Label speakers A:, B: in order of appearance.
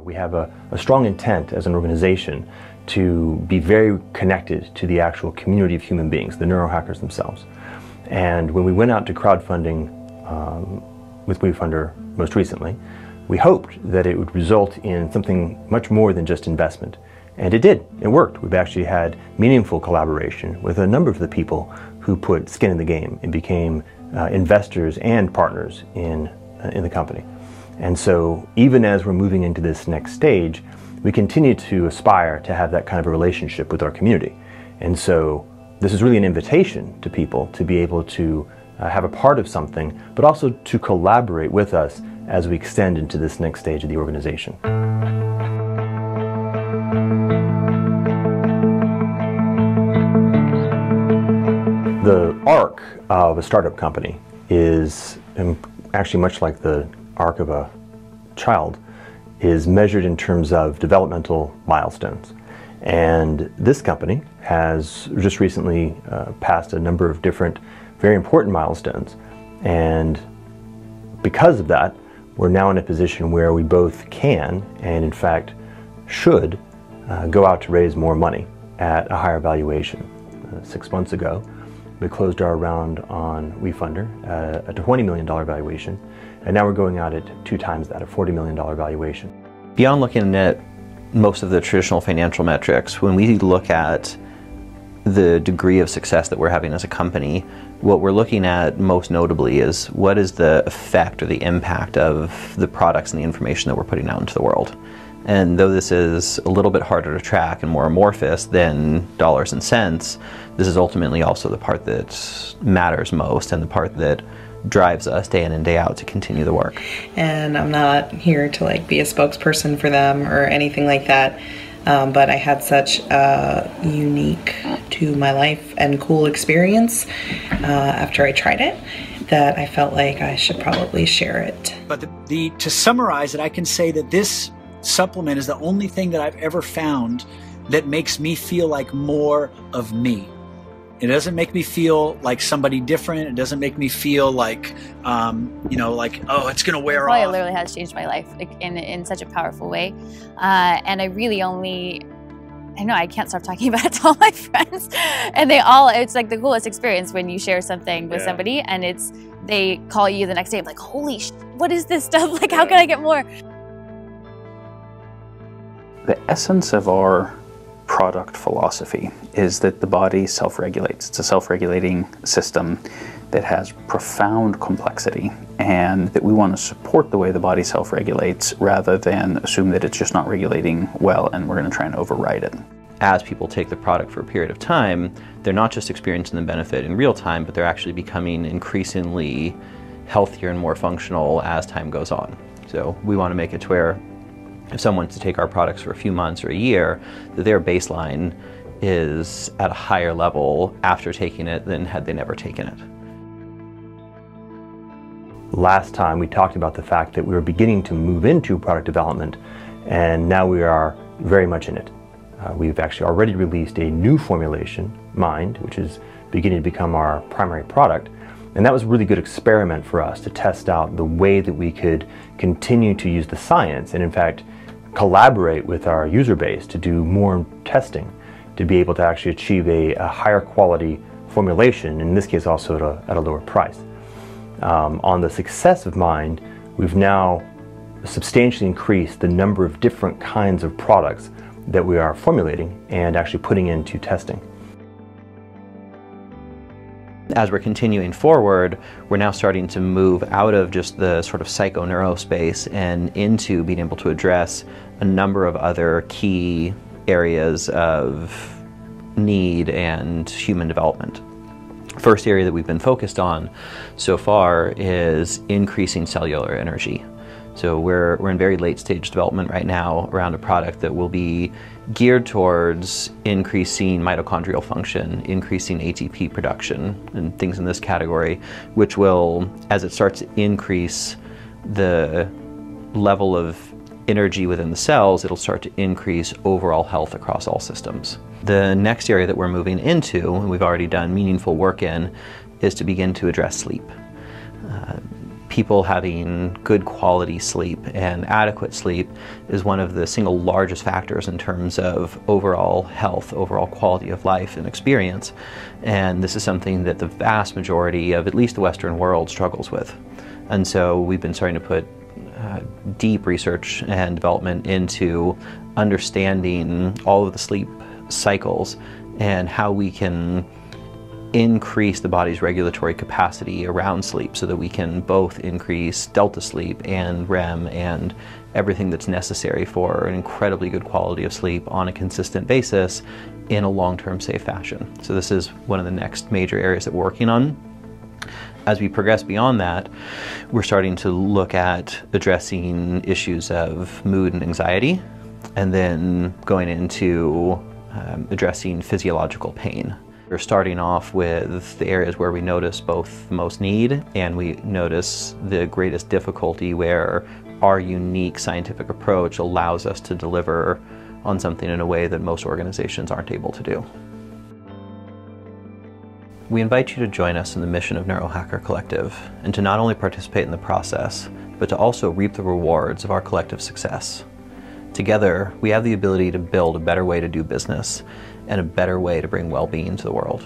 A: We have a strong intent as an organization to be very connected to the actual community of human beings, the neurohackers themselves. And when we went out to crowdfunding with Wefunder most recently, we hoped that it would result in something much more than just investment. And it did. It worked. We've actually had meaningful collaboration with a number of the people who put skin in the game and became investors and partners in the company. And so even as we're moving into this next stage, we continue to aspire to have that kind of a relationship with our community. And so this is really an invitation to people to be able to have a part of something, but also to collaborate with us as we extend into this next stage of the organization. The arc of a startup company is actually much like the arc of a child, is measured in terms of developmental milestones. And this company has just recently passed a number of different very important milestones. And because of that, we're now in a position where we both can, and in fact should, go out to raise more money at a higher valuation. 6 months ago, we closed our round on Wefunder at a $20 million valuation, and now we're going out at 2 times that, a $40 million valuation.
B: Beyond looking at most of the traditional financial metrics, when we look at the degree of success that we're having as a company, what we're looking at most notably is what is the effect or the impact of the products and the information that we're putting out into the world. And though this is a little bit harder to track and more amorphous than dollars and cents, this is ultimately also the part that matters most and the part that drives us day in and day out to continue the work.
C: And I'm not here to be a spokesperson for them or anything like that, but I had such a unique to my life and cool experience after I tried it that I felt like I should probably share it.
D: But to summarize it, I can say that this supplement is the only thing that I've ever found that makes me feel like more of me. It doesn't make me feel like somebody different. It doesn't make me feel like, oh, it's going to wear off.
E: Qualia literally has changed my life in such a powerful way. And I really I can't stop talking about it to all my friends. And it's like the coolest experience when you share something with somebody and they call you the next day, like, holy what is this stuff? Like, how can I get more?
F: The essence of our product philosophy is that the body self-regulates. It's a self-regulating system that has profound complexity, and that we want to support the way the body self-regulates rather than assume that it's just not regulating well and we're going to try and override it.
B: As people take the product for a period of time, they're not just experiencing the benefit in real time, but they're actually becoming increasingly healthier and more functional as time goes on. So we want to make it to where if someone's to take our products for a few months or a year, that their baseline is at a higher level after taking it than had they never taken it.
A: Last time we talked about the fact that we were beginning to move into product development, and now we are very much in it. We've actually already released a new formulation, Mind, which is beginning to become our primary product. And that was a really good experiment for us to test out the way that we could continue to use the science and in fact collaborate with our user base to do more testing, to be able to actually achieve a higher quality formulation, in this case also at a lower price. On the success of Mind, we've now substantially increased the number of different kinds of products that we are formulating and actually putting into testing.
B: As we're continuing forward, we're now starting to move out of just the sort of psychoneuro space and into being able to address a number of other key areas of need and human development. First area that we've been focused on so far is increasing cellular energy. So we're in very late stage development right now around a product that will be geared towards increasing mitochondrial function, increasing ATP production, and things in this category, which will, as it starts to increase the level of energy within the cells, it'll start to increase overall health across all systems. The next area that we're moving into, and we've already done meaningful work in, is to begin to address sleep. people having good quality sleep and adequate sleep is one of the single largest factors in terms of overall health, overall quality of life and experience. And this is something that the vast majority of at least the Western world struggles with. And so we've been starting to put deep research and development into understanding all of the sleep cycles and how we can increase the body's regulatory capacity around sleep so that we can both increase delta sleep and REM and everything that's necessary for an incredibly good quality of sleep on a consistent basis in a long-term safe fashion. So this is one of the next major areas that we're working on. As we progress beyond that, we're starting to look at addressing issues of mood and anxiety, and then going into addressing physiological pain. We're starting off with the areas where we notice both the most need and we notice the greatest difficulty, where our unique scientific approach allows us to deliver on something in a way that most organizations aren't able to do. We invite you to join us in the mission of Neurohacker Collective, and to not only participate in the process, but to also reap the rewards of our collective success. Together, we have the ability to build a better way to do business and a better way to bring well-being to the world.